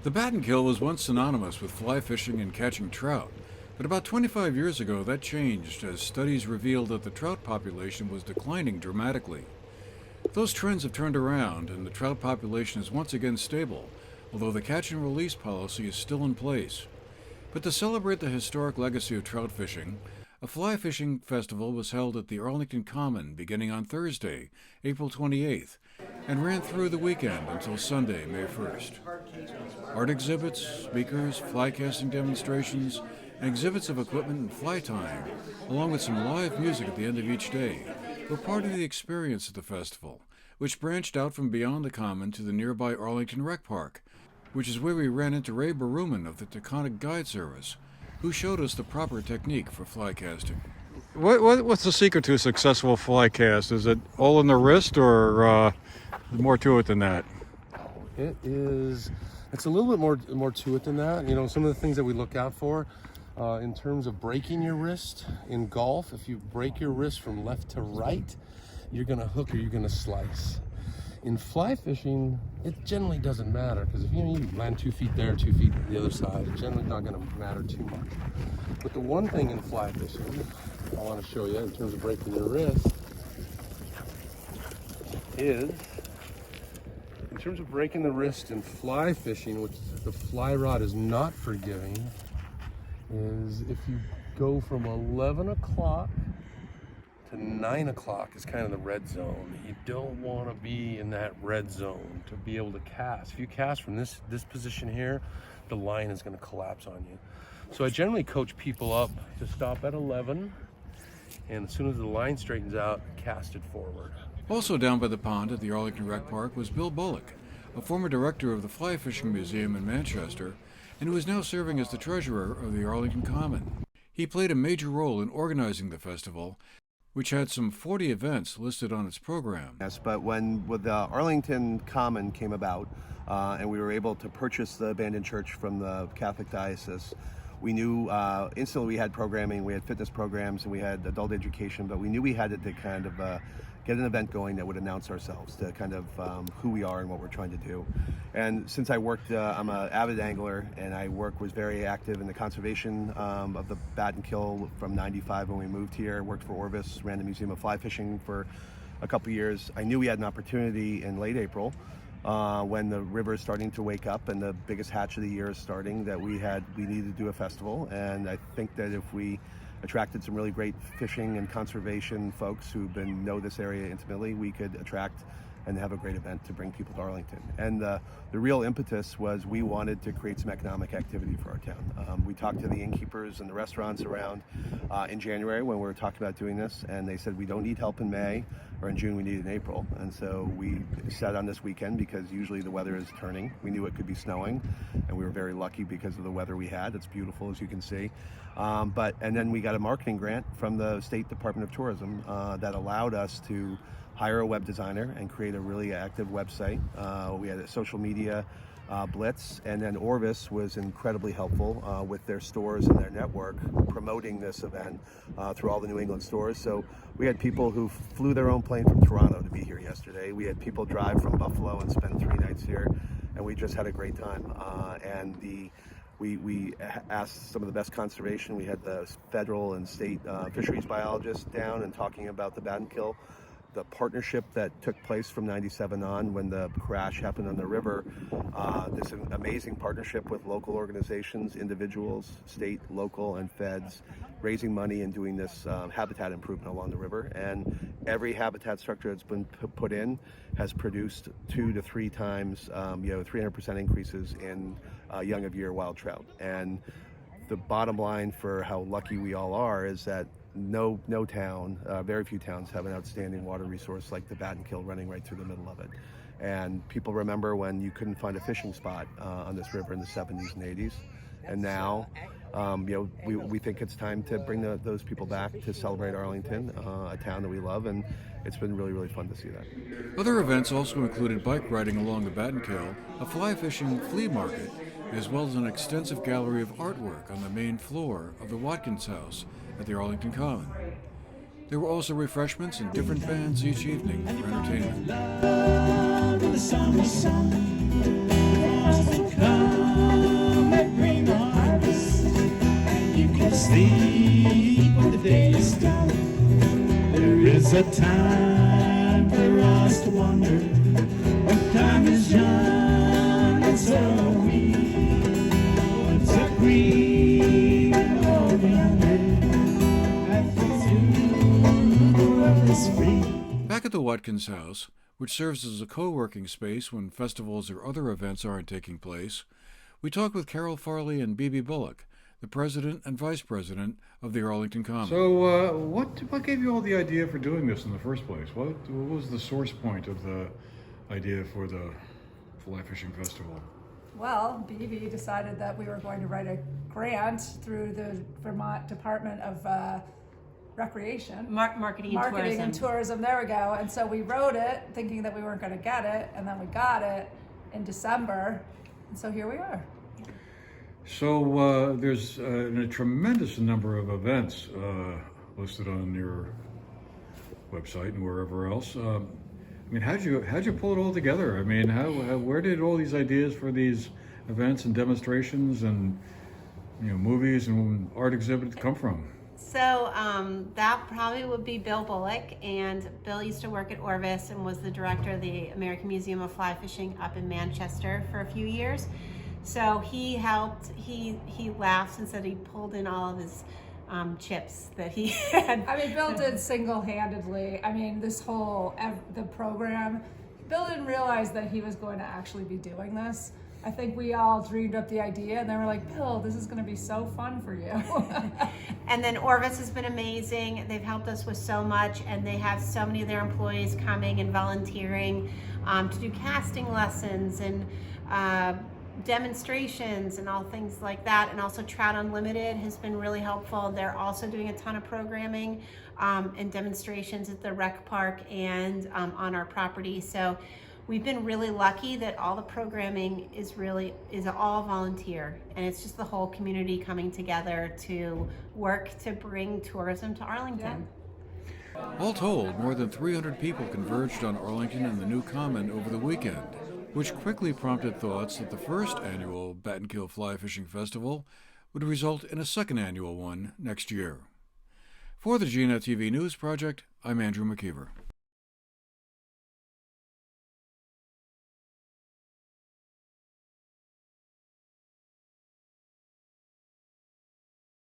The Battenkill was once synonymous with fly fishing and catching trout, but about 25 years ago that changed as studies revealed that the trout population was declining dramatically. Those trends have turned around and the trout population is once again stable, although the catch and release policy is still in place. But to celebrate the historic legacy of trout fishing, a fly fishing festival was held at the Arlington Common beginning on Thursday, April 28th, and ran through the weekend until Sunday, May 1st. Art exhibits, speakers, fly casting demonstrations, and exhibits of equipment and fly tying, along with some live music at the end of each day, were part of the experience at the festival, which branched out from beyond the Common to the nearby Arlington Rec Park, which is where we ran into Ray Baruman of the Taconic Guide Service, who showed us the proper technique for fly casting. What's the secret to a successful fly cast? Is it all in the wrist or more to it than that? It is. It's a little bit more to it than that. You know, some of the things that we look out for in terms of breaking your wrist in golf. If you break your wrist from left to right, you're going to hook or you're going to slice. In fly fishing, it generally doesn't matter because if you land 2 feet there, 2 feet the other side, it's generally not going to matter too much. But the one thing in fly fishing I want to show you in terms of breaking your wrist is, in terms of breaking the wrist in fly fishing, which the fly rod is not forgiving, is if you go from 11 o'clock to 9 o'clock is kind of the red zone. You don't want to be in that red zone to be able to cast. If you cast from this position here, the line is going to collapse on you. So I generally coach people up to stop at 11, and as soon as the line straightens out, cast it forward. Also down by the pond at the Arlington Rec Park was Bill Bullock, a former director of the Fly Fishing Museum in Manchester, and who is now serving as the treasurer of the Arlington Common. He played a major role in organizing the festival, which had some 40 events listed on its program. Yes, but when the Arlington Common came about and we were able to purchase the abandoned church from the Catholic Diocese, we knew instantly we had programming, we had fitness programs, and we had adult education, but we knew we had to kind of get an event going that would announce ourselves, to kind of who we are and what we're trying to do. And since I worked, I'm an avid angler, and I was very active in the conservation of the Battenkill from '95 when we moved here. Worked for Orvis, ran the Museum of Fly Fishing for a couple years. I knew we had an opportunity in late April when the river is starting to wake up and the biggest hatch of the year is starting, that we needed to do a festival. And I think that if we attracted some really great fishing and conservation folks who know this area intimately, we could attract and have a great event to bring people to Arlington. And the real impetus was we wanted to create some economic activity for our town. We talked to the innkeepers and the restaurants around in January when we were talking about doing this, and they said we don't need help in May or in June, we need it in April. And so we set on this weekend because usually the weather is turning. We knew it could be snowing, and we were very lucky because of the weather we had. It's beautiful, as you can see. And then we got a marketing grant from the State Department of Tourism that allowed us to hire a web designer and create a really active website. We had a social media blitz, and then Orvis was incredibly helpful with their stores and their network promoting this event through all the New England stores. So we had people who flew their own plane from Toronto to be here yesterday. We had people drive from Buffalo and spend 3 nights here, and we just had a great time. We asked some of the best conservation. We had the federal and state fisheries biologists down and talking about the Battenkill. The partnership that took place from '97 on when the crash happened on the river, this amazing partnership with local organizations, individuals, state, local, and feds, raising money and doing this habitat improvement along the river. And every habitat structure that's been put in has produced 2 to 3 times, 300% increases in young of year wild trout. And the bottom line for how lucky we all are is that no town, very few towns have an outstanding water resource like the Battenkill running right through the middle of it. And people remember when you couldn't find a fishing spot on this river in the 70s and 80s. And now, we think it's time to bring those people back to celebrate Arlington, a town that we love, and it's been really, really fun to see that. Other events also included bike riding along the Battenkill, a fly fishing flea market, as well as an extensive gallery of artwork on the main floor of the Watkins House at the Arlington Common. There were also refreshments and different bands each evening for entertainment. is a time for us to wonder. When time is young and so are we. What's a green over yonder? At the zoo, the world is free. Back at the Watkins house, which serves as a co-working space when festivals or other events aren't taking place, we talk with Carol Farley and B.B. Bullock, the president and vice president of the Arlington Common. So, what gave you all the idea for doing this in the first place? What was the source point of the idea for the fly fishing festival? Well, BB decided that we were going to write a grant through the Vermont Department of Recreation. Marketing and tourism, there we go. And so we wrote it thinking that we weren't going to get it, and then we got it in December, and so here we are. So there's a tremendous number of events listed on your website and wherever else. I mean, how'd you pull it all together? I mean, where did all these ideas for these events and demonstrations and movies and art exhibits come from? So that probably would be Bill Bullock, and Bill used to work at Orvis and was the director of the American Museum of Fly Fishing up in Manchester for a few years. So he helped, he laughed and said he pulled in all of his chips that he had. I mean, Bill did single-handedly, this whole, the program, Bill didn't realize that he was going to actually be doing this. I think we all dreamed up the idea, and then we're like, Bill, this is going to be so fun for you. And then Orvis has been amazing. They've helped us with so much, and they have so many of their employees coming and volunteering to do casting lessons and demonstrations and all things like that. And also Trout Unlimited has been really helpful. They're also doing a ton of programming and demonstrations at the rec park and on our property. So we've been really lucky that all the programming is all volunteer, and it's just the whole community coming together to work to bring tourism to Arlington. Yeah. All told, more than 300 people converged on Arlington and the new Common over the weekend, which quickly prompted thoughts that the first annual Battenkill Fly Fishing Festival would result in a second annual one next year. For the GNAT-TV News Project, I'm Andrew McKeever.